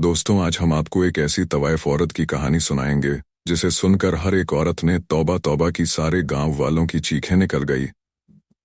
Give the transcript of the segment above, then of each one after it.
दोस्तों, आज हम आपको एक ऐसी तवाइफ औरत की कहानी सुनाएंगे जिसे सुनकर हर एक औरत ने तौबा तौबा की, सारे गांव वालों की चीखें निकल गई।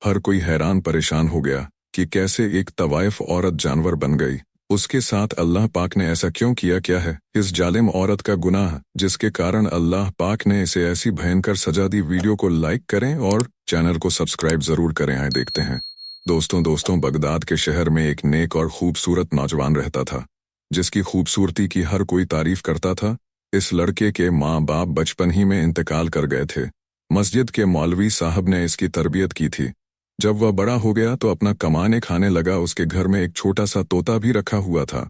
हर कोई हैरान परेशान हो गया कि कैसे एक तवाइफ औरत जानवर बन गई। उसके साथ अल्लाह पाक ने ऐसा क्यों किया? क्या है इस जालिम औरत का गुनाह जिसके कारण अल्लाह पाक ने इसे ऐसी भयंकर सजा दी? वीडियो को लाइक करें और चैनल को सब्सक्राइब जरूर करें। आए देखते हैं। दोस्तों बगदाद के शहर में एक नेक और खूबसूरत नौजवान रहता था जिसकी खूबसूरती की हर कोई तारीफ करता था। इस लड़के के माँ बाप बचपन ही में इंतकाल कर गए थे। मस्जिद के मौलवी साहब ने इसकी तरबियत की थी। जब वह बड़ा हो गया तो अपना कमाने खाने लगा। उसके घर में एक छोटा सा तोता भी रखा हुआ था।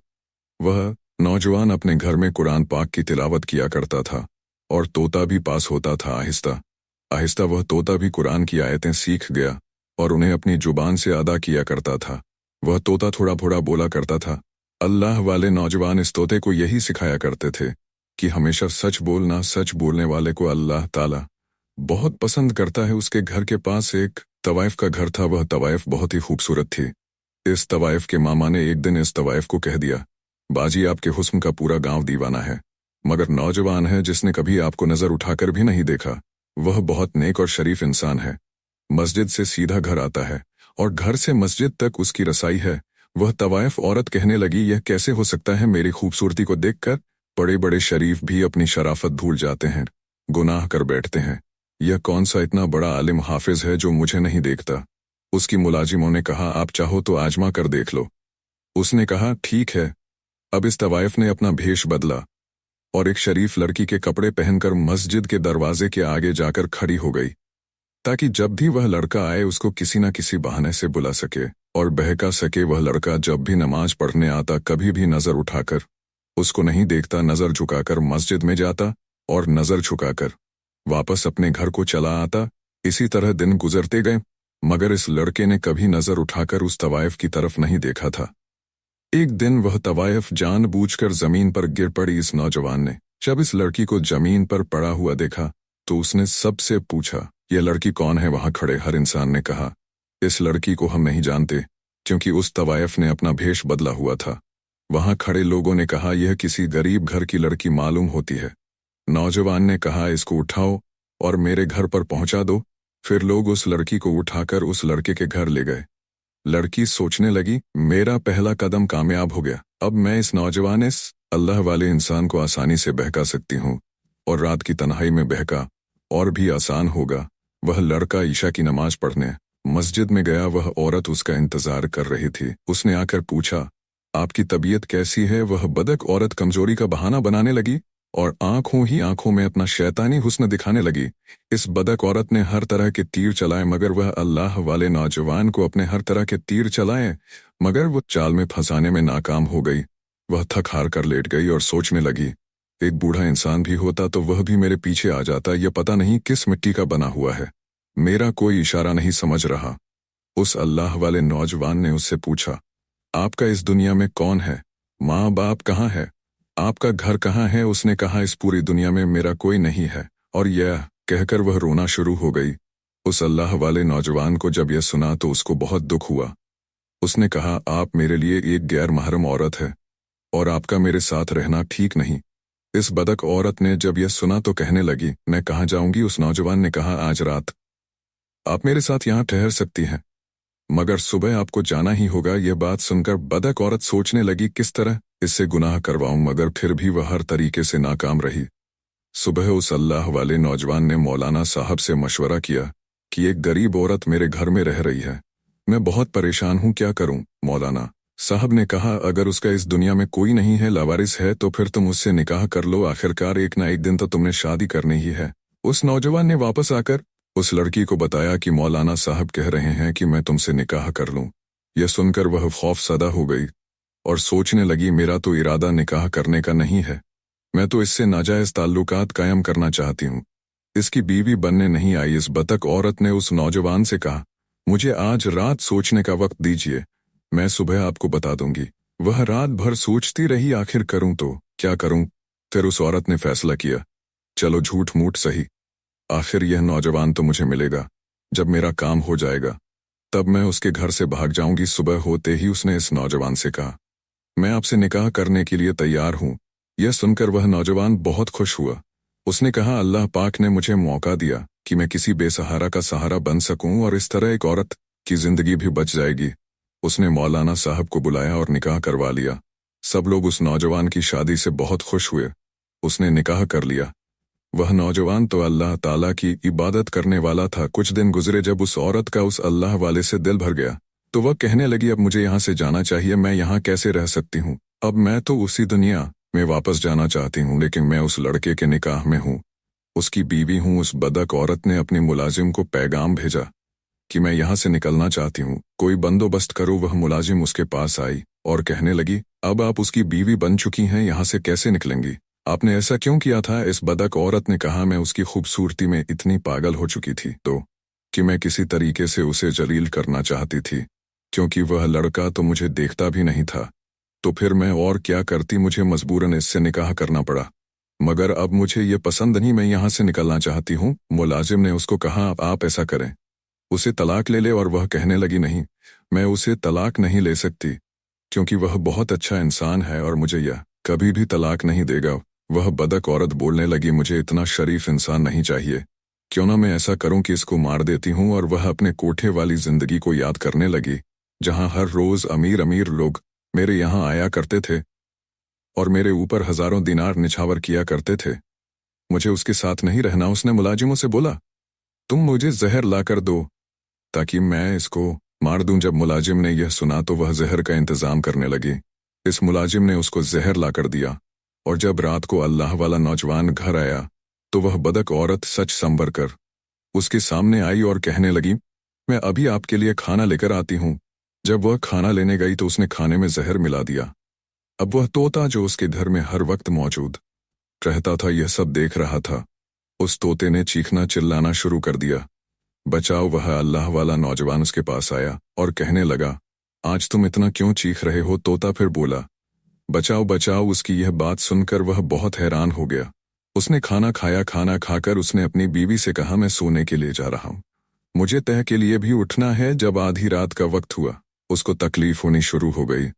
वह नौजवान अपने घर में कुरान पाक की तिलावत किया करता था और तोता भी पास होता था। आहिस्ता आहिस्ता वह तोता भी कुरान की आयतें सीख गया और उन्हें अपनी जुबान से अदा किया करता था। वह तोता थोड़ा थोड़ा बोला करता था। अल्लाह वाले नौजवान इस तोते को यही सिखाया करते थे कि हमेशा सच बोलना, सच बोलने वाले को अल्लाह ताला बहुत पसंद करता है। उसके घर के पास एक तवाइफ का घर था। वह तवाइफ बहुत ही खूबसूरत थी। इस तवाइफ के मामा ने एक दिन इस तवाइफ को कह दिया, बाजी, आपके हुस्न का पूरा गांव दीवाना है, मगर नौजवान है जिसने कभी आपको नजर उठाकर भी नहीं देखा। वह बहुत नेक और शरीफ इंसान है। मस्जिद से सीधा घर आता है और घर से मस्जिद तक उसकी रसाई है। वह तवाइफ औरत कहने लगी, यह कैसे हो सकता है? मेरी खूबसूरती को देखकर बड़े बड़े शरीफ भी अपनी शराफत भूल जाते हैं, गुनाह कर बैठते हैं। यह कौन सा इतना बड़ा आलिम हाफिज है जो मुझे नहीं देखता? उसकी मुलाजिमों ने कहा, आप चाहो तो आजमा कर देख लो। उसने कहा, ठीक है। अब इस तवाइफ ने अपना भेष बदला और एक शरीफ लड़की के कपड़े पहनकर मस्जिद के दरवाजे के आगे जाकर खड़ी हो गई ताकि जब भी वह लड़का आए उसको किसी न किसी बहाने से बुला सके और बहका सके। वह लड़का जब भी नमाज पढ़ने आता कभी भी नजर उठाकर उसको नहीं देखता, नजर झुकाकर मस्जिद में जाता और नजर झुकाकर वापस अपने घर को चला आता। इसी तरह दिन गुजरते गए मगर इस लड़के ने कभी नजर उठाकर उस तवाइफ की तरफ नहीं देखा था। एक दिन वह तवाइफ जानबूझकर जमीन पर गिर पड़ी। इस नौजवान ने जब इस लड़की को जमीन पर पड़ा हुआ देखा तो उसने सबसे पूछा, यह लड़की कौन है? वहां खड़े हर इंसान ने कहा, इस लड़की को हम नहीं जानते, क्योंकि उस तवाइफ ने अपना भेष बदला हुआ था। वहां खड़े लोगों ने कहा, यह किसी गरीब घर की लड़की मालूम होती है। नौजवान ने कहा, इसको उठाओ और मेरे घर पर पहुंचा दो। फिर लोग उस लड़की को उठाकर उस लड़के के घर ले गए। लड़की सोचने लगी, मेरा पहला कदम कामयाब हो गया। अब मैं इस नौजवान, इस अल्लाह वाले इंसान को आसानी से बहका सकती हूँ और रात की तन्हाई में बहका और भी आसान होगा। वह लड़का ईशा की नमाज पढ़ने मस्जिद में गया। वह औरत उसका इंतजार कर रही थी। उसने आकर पूछा, आपकी तबीयत कैसी है? वह बदक औरत कमजोरी का बहाना बनाने लगी और आंखों ही आंखों में अपना शैतानी हुस्न दिखाने लगी। इस बदक औरत ने हर तरह के तीर चलाए मगर वह अल्लाह वाले नौजवान को अपने हर तरह के तीर चलाए मगर वो चाल में फंसाने में नाकाम हो गई। वह थक हार कर लेट गई और सोचने लगी, एक बूढ़ा इंसान भी होता तो वह भी मेरे पीछे आ जाता। यह पता नहीं किस मिट्टी का बना हुआ है, मेरा कोई इशारा नहीं समझ रहा। उस अल्लाह वाले नौजवान ने उससे पूछा, आपका इस दुनिया में कौन है? माँ बाप कहाँ है? आपका घर कहाँ है? उसने कहा, इस पूरी दुनिया में मेरा कोई नहीं है। और यह कहकर वह रोना शुरू हो गई। उस अल्लाह वाले नौजवान को जब यह सुना तो उसको बहुत दुख हुआ। उसने कहा, आप मेरे लिए एक गैर महरम औरत है और आपका मेरे साथ रहना ठीक नहीं। इस बदक औरत ने जब यह सुना तो कहने लगी, मैं कहाँ जाऊंगी? उस नौजवान ने कहा, आज रात आप मेरे साथ यहाँ ठहर सकती हैं मगर सुबह आपको जाना ही होगा। यह बात सुनकर बदक औरत सोचने लगी, किस तरह इससे गुनाह करवाऊं, मगर फिर भी वह हर तरीके से नाकाम रही। सुबह उस अल्लाह वाले नौजवान ने मौलाना साहब से मशवरा किया कि एक गरीब औरत मेरे घर में रह रही है, मैं बहुत परेशान हूं, क्या करूं? मौलाना साहब ने कहा, अगर उसका इस दुनिया में कोई नहीं है, लावारिस है, तो फिर तुम उससे निकाह कर लो। आखिरकार एक ना एक दिन तो तुमने शादी करनी ही है। उस नौजवान ने वापस आकर उस लड़की को बताया कि मौलाना साहब कह रहे हैं कि मैं तुमसे निकाह कर लूं। यह सुनकर वह खौफ सदा हो गई और सोचने लगी, मेरा तो इरादा निकाह करने का नहीं है, मैं तो इससे नाजायज ताल्लुकात कायम करना चाहती हूँ। इसकी बीवी बनने नहीं आई। इस बतख औरत ने उस नौजवान से कहा, मुझे आज रात सोचने का वक्त दीजिए, मैं सुबह आपको बता दूंगी। वह रात भर सोचती रही, आखिर करूं तो क्या करूं? फिर उस औरत ने फैसला किया, चलो झूठ मूठ सही, आखिर यह नौजवान तो मुझे मिलेगा। जब मेरा काम हो जाएगा तब मैं उसके घर से भाग जाऊंगी। सुबह होते ही उसने इस नौजवान से कहा, मैं आपसे निकाह करने के लिए तैयार हूँ। यह सुनकर वह नौजवान बहुत खुश हुआ। उसने कहा, अल्लाह पाक ने मुझे मौका दिया कि मैं किसी बेसहारा का सहारा बन सकूं और इस तरह एक औरत की जिंदगी भी बच जाएगी। उसने मौलाना साहब को बुलाया और निकाह करवा लिया। सब लोग उस नौजवान की शादी से बहुत खुश हुए। उसने निकाह कर लिया। वह नौजवान तो अल्लाह ताला की इबादत करने वाला था। कुछ दिन गुजरे, जब उस औरत का उस अल्लाह वाले से दिल भर गया तो वह कहने लगी, अब मुझे यहाँ से जाना चाहिए, मैं यहाँ कैसे रह सकती हूँ। अब मैं तो उसी दुनिया में वापस जाना चाहती हूँ, लेकिन मैं उस लड़के के निकाह में हूँ, उसकी बीवी हूँ। उस बदक औरत ने अपनी मुलाजिम को पैगाम भेजा कि मैं यहाँ से निकलना चाहती हूँ, कोई बंदोबस्त करो। वह मुलाजिम उसके पास आई और कहने लगी, अब आप उसकी बीवी बन चुकी हैं, यहाँ से कैसे निकलेंगी? आपने ऐसा क्यों किया था? इस बदक औरत ने कहा, मैं उसकी खूबसूरती में इतनी पागल हो चुकी थी कि मैं किसी तरीके से उसे जलील करना चाहती थी, क्योंकि वह लड़का तो मुझे देखता भी नहीं था। तो फिर मैं और क्या करती, मुझे मजबूरन इससे निकाह करना पड़ा, मगर अब मुझे ये पसंद नहीं, मैं यहाँ से निकलना चाहती हूँ। मुलाजिम ने उसको कहा, आप ऐसा करें, उसे तलाक ले ले। और वह कहने लगी, नहीं, मैं उसे तलाक नहीं ले सकती, क्योंकि वह बहुत अच्छा इंसान है और मुझे यह कभी भी तलाक नहीं देगा। वह बदक औरत बोलने लगी, मुझे इतना शरीफ इंसान नहीं चाहिए, क्यों ना मैं ऐसा करूं कि इसको मार देती हूं। और वह अपने कोठे वाली जिंदगी को याद करने लगी, जहां हर रोज अमीर अमीर लोग मेरे यहाँ आया करते थे और मेरे ऊपर हजारों दिनार निछावर किया करते थे। मुझे उसके साथ नहीं रहना। उसने मुलाजिमों से बोला, तुम मुझे जहर लाकर दो ताकि मैं इसको मार दूं। जब मुलाजिम ने यह सुना तो वह जहर का इंतजाम करने लगी। इस मुलाजिम ने उसको जहर लाकर दिया, और जब रात को अल्लाह वाला नौजवान घर आया तो वह बदक औरत सच संवर कर उसके सामने आई और कहने लगी, मैं अभी आपके लिए खाना लेकर आती हूँ। जब वह खाना लेने गई तो उसने खाने में जहर मिला दिया। अब वह तोता जो उसके घर में हर वक्त मौजूद रहता था यह सब देख रहा था। उस तोते ने चीखना चिल्लाना शुरू कर दिया। बचाओ! वह अल्लाह वाला नौजवान उसके पास आया और कहने लगा, आज तुम इतना क्यों चीख रहे हो? तोता फिर बोला, बचाओ बचाओ! उसकी यह बात सुनकर वह बहुत हैरान हो गया। उसने खाना खाया। खाना खाकर उसने अपनी बीवी से कहा, मैं सोने के लिए जा रहा हूँ, मुझे तह के लिए भी उठना है। जब आधी रात का वक्त हुआ उसको तकलीफ होनी शुरू हो गई।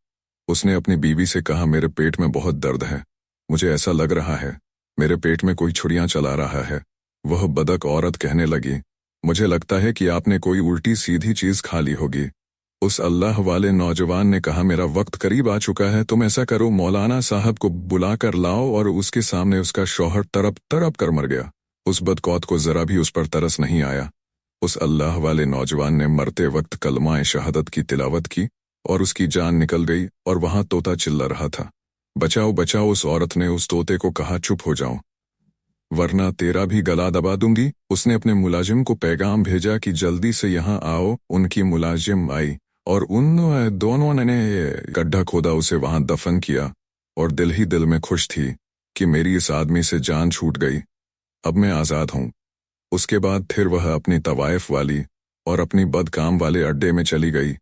उसने अपनी बीवी से कहा, मेरे पेट में बहुत दर्द है, मुझे ऐसा लग रहा है मेरे पेट में कोई छुरियां चला रहा है। वह बदक औरत कहने लगी, मुझे लगता है कि आपने कोई उल्टी सीधी चीज खा ली होगी। उस अल्लाह वाले नौजवान ने कहा, मेरा वक्त करीब आ चुका है, तुम ऐसा करो, मौलाना साहब को बुला कर लाओ। और उसके सामने उसका शौहर तड़प तड़प कर मर गया। उस बदकौत को जरा भी उस पर तरस नहीं आया। उस अल्लाह वाले नौजवान ने मरते वक्त कलमा शहादत की तिलावत की और उसकी जान निकल गई। और वहां तोता चिल्ला रहा था, बचाओ बचाओ! उस औरत ने उस तोते को कहा, चुप हो जाओ वरना तेरा भी गला दबा दूंगी। उसने अपने मुलाजिम को पैगाम भेजा कि जल्दी से यहाँ आओ। उनकी मुलाजिम आई और उन दोनों ने गड्ढा खोदा, उसे वहां दफन किया और दिल ही दिल में खुश थी कि मेरी इस आदमी से जान छूट गई, अब मैं आज़ाद हूँ। उसके बाद फिर वह अपनी तवाइफ वाली और अपनी बदकाम वाले अड्डे में चली गई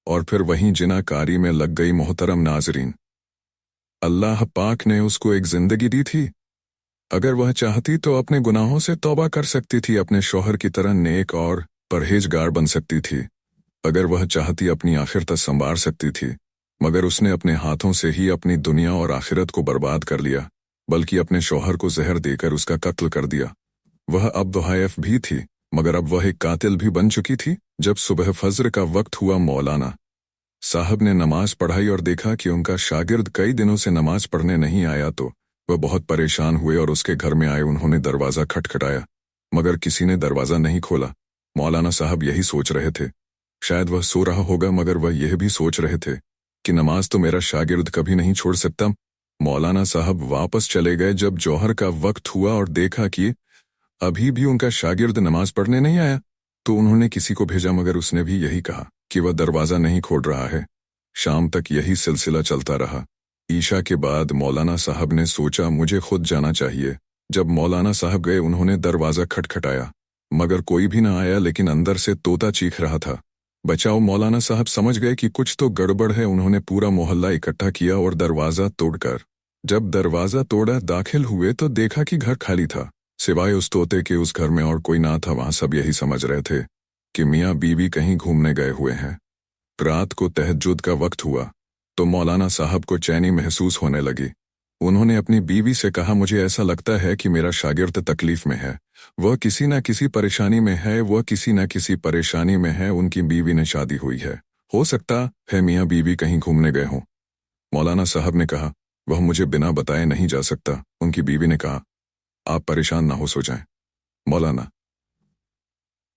और फिर वहीं जिनाकारी में लग गई। मोहतरम नाजरीन, अल्लाह पाक ने उसको एक जिंदगी दी थी। अगर वह चाहती तो अपने गुनाहों से तौबा कर सकती थी, अपने शौहर की तरह नेक और परहेजगार बन सकती थी। अगर वह चाहती अपनी आखिरत संवार सकती थी, मगर उसने अपने हाथों से ही अपनी दुनिया और आखिरत को बर्बाद कर लिया, बल्कि अपने शौहर को जहर देकर उसका कत्ल कर दिया। वह अब दुहाइफ भी थी, मगर अब वह एक कातिल भी बन चुकी थी। जब सुबह फज्र का वक्त हुआ, मौलाना साहब ने नमाज पढ़ाई और देखा कि उनका शागिर्द कई दिनों से नमाज पढ़ने नहीं आया, तो वह बहुत परेशान हुए और उसके घर में आए। उन्होंने दरवाज़ा खटखटाया, मगर किसी ने दरवाज़ा नहीं खोला। मौलाना साहब यही सोच रहे थे, शायद वह सो रहा होगा, मगर वह यह भी सोच रहे थे कि नमाज तो मेरा शागिर्द कभी नहीं छोड़ सकता। मौलाना साहब वापस चले गए जब जौहर का वक्त हुआ और देखा कि अभी भी उनका शागिर्द नमाज पढ़ने नहीं आया, तो उन्होंने किसी को भेजा, मगर उसने भी यही कहा कि वह दरवाज़ा नहीं खोल रहा है। शाम तक यही सिलसिला चलता रहा। ईशा के बाद मौलाना साहब ने सोचा, मुझे खुद जाना चाहिए। जब मौलाना साहब गए, उन्होंने दरवाज़ा खटखटाया, मगर कोई भी न आया, लेकिन अंदर से तोता चीख रहा था, बचाओ! मौलाना साहब समझ गए कि कुछ तो गड़बड़ है। उन्होंने पूरा मोहल्ला इकट्ठा किया और दरवाज़ा तोड़कर जब दरवाज़ा तोड़ा, दाखिल हुए तो देखा कि घर खाली था, सिवाय उस तोते के। उस घर में और कोई ना था। वहां सब यही समझ रहे थे कि मियाँ बीवी कहीं घूमने गए हुए हैं। रात को तहज्जुद का वक्त हुआ तो मौलाना साहब को चैनी महसूस होने लगी। उन्होंने अपनी बीवी से कहा, मुझे ऐसा लगता है कि मेरा शागिर्द तकलीफ में है, वह किसी न किसी परेशानी में है, वह किसी न किसी परेशानी में है। उनकी बीवी ने शादी हुई है, हो सकता है मियाँ बीवी कहीं घूमने गए हों। मौलाना साहब ने कहा, वह मुझे बिना बताए नहीं जा सकता। उनकी बीवी ने कहा, आप परेशान ना हो, सो जाएं। मौलाना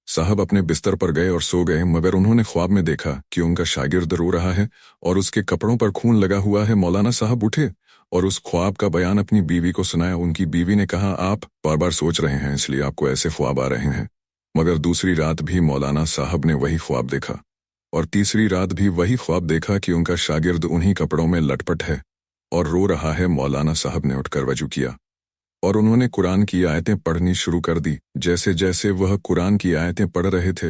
साहब अपने बिस्तर पर गए और सो गए, मगर उन्होंने ख्वाब में देखा कि उनका शागिर्द रो रहा है और उसके कपड़ों पर खून लगा हुआ है। मौलाना साहब उठे और उस ख्वाब का बयान अपनी बीवी को सुनाया। उनकी बीवी ने कहा, आप बार बार सोच रहे हैं, इसलिए आपको ऐसे ख्वाब आ रहे हैं। मगर दूसरी रात भी मौलाना साहब ने वही ख्वाब देखा और तीसरी रात भी वही ख्वाब देखा कि उनका शागिर्द उन्हीं कपड़ों में लटपट है और रो रहा है। मौलाना साहब ने उठकर वजू किया और उन्होंने कुरान की आयतें पढ़नी शुरू कर दी। जैसे जैसे वह कुरान की आयतें पढ़ रहे थे,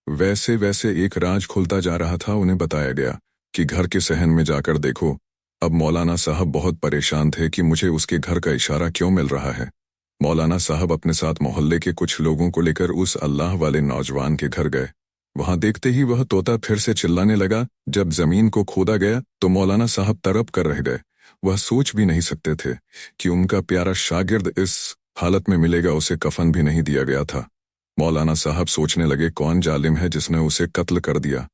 वैसे वैसे एक राज खुलता जा रहा था। उन्हें बताया गया कि घर के सहन में जाकर देखो। अब मौलाना साहब बहुत परेशान थे कि मुझे उसके घर का इशारा क्यों मिल रहा है। मौलाना साहब अपने साथ मोहल्ले के कुछ लोगों को लेकर उस अल्लाह वाले नौजवान के घर गए। वहां देखते ही वह तोता फिर से चिल्लाने लगा। जब जमीन को खोदा गया तो मौलाना साहब तड़प कर रह गए। वह सोच भी नहीं सकते थे कि उनका प्यारा शागिर्द इस हालत में मिलेगा। उसे कफन भी नहीं दिया गया था। मौलाना साहब सोचने लगे, कौन जालिम है जिसने उसे कत्ल कर दिया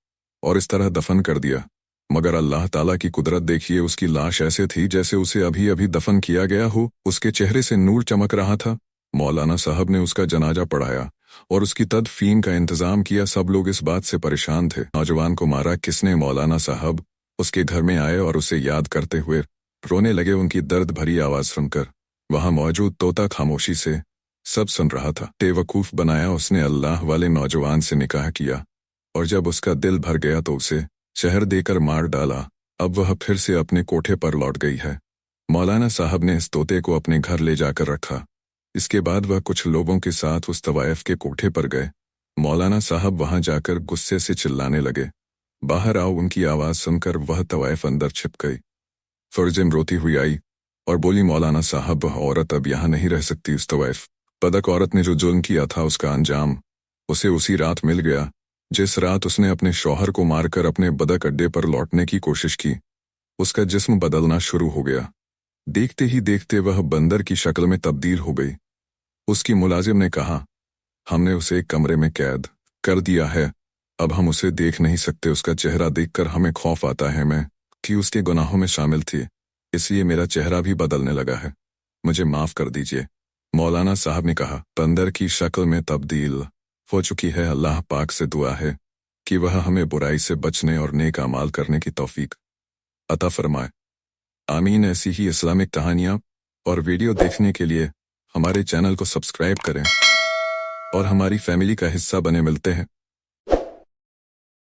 और इस तरह दफन कर दिया। मगर अल्लाह ताला की कुदरत देखिए, उसकी लाश ऐसे थी जैसे उसे अभी अभी दफन किया गया हो। उसके चेहरे से नूर चमक रहा था। मौलाना साहब ने उसका जनाजा पढ़ाया और उसकी तदफीन का इंतजाम किया। सब लोग इस बात से परेशान थे, नौजवान को मारा किसने। मौलाना साहब उसके घर में आए और उसे याद करते हुए रोने लगे। उनकी दर्द भरी आवाज सुनकर वहां मौजूद तोता खामोशी से सब सुन रहा था। बेवकूफ बनाया उसने अल्लाह वाले नौजवान से निकाह किया और जब उसका दिल भर गया तो उसे शहर देकर मार डाला। अब वह फिर से अपने कोठे पर लौट गई है। मौलाना साहब ने इस तोते को अपने घर ले जाकर रखा। इसके बाद वह कुछ लोगों के साथ उस तवायफ के कोठे पर गए। मौलाना साहब वहां जाकर गुस्से से चिल्लाने लगे, बाहर आओ। उनकी आवाज सुनकर वह तवायफ अंदर छिप गई। फर्जिम रोती हुई आई और बोली, मौलाना साहब वह औरत अब यहाँ नहीं रह सकती। उस तवायफ बदक औरत ने जो जुल्म किया था उसका अंजाम उसे उसी रात मिल गया जिस रात उसने अपने शौहर को मारकर अपने बदक अड्डे पर लौटने की कोशिश की। उसका जिस्म बदलना शुरू हो गया। देखते ही देखते वह बंदर की शक्ल में तब्दील हो गई। उसकी मुलाजिम ने कहा, हमने उसे एक कमरे में कैद कर दिया है, अब हम उसे देख नहीं सकते। उसका चेहरा देखकर हमें खौफ आता है। मैं कि उसके गुनाहों में शामिल थी, इसलिए मेरा चेहरा भी बदलने लगा है, मुझे माफ कर दीजिए। मौलाना साहब ने कहा, बंदर की शक्ल में तब्दील हो चुकी है। अल्लाह पाक से दुआ है कि वह हमें बुराई से बचने और नेक अमाल करने की तौफीक अता फरमाए। आमीन। ऐसी ही इस्लामिक कहानियाँ और वीडियो देखने के लिए हमारे चैनल को सब्सक्राइब करें और हमारी फैमिली का हिस्सा बने। मिलते हैं।